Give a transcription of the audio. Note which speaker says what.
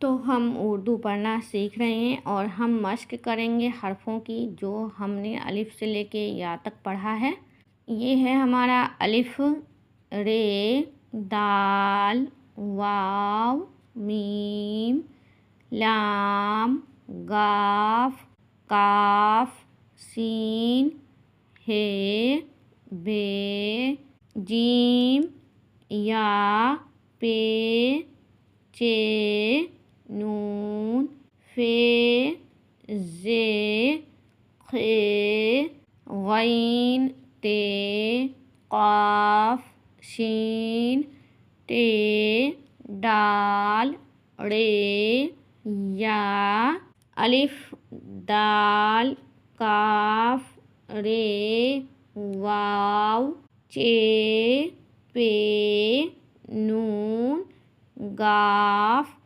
Speaker 1: तो हम उर्दू पढ़ना सीख रहे हैं और हम मश्क करेंगे हरफों की जो हमने अलिफ से लेके या तक पढ़ा है। ये है हमारा अलिफ, रे, दाल, वाव, मीम, लाम, गाफ, काफ, सीन, हे, बे, जीम, या, पे, चे, नून, फे, जे, खे, गैन, ते, काफ, शीन, टे, डाल, रे, या। अलिफ, दाल, काफ, रे, वाव, चे, पे, नून, गाफ,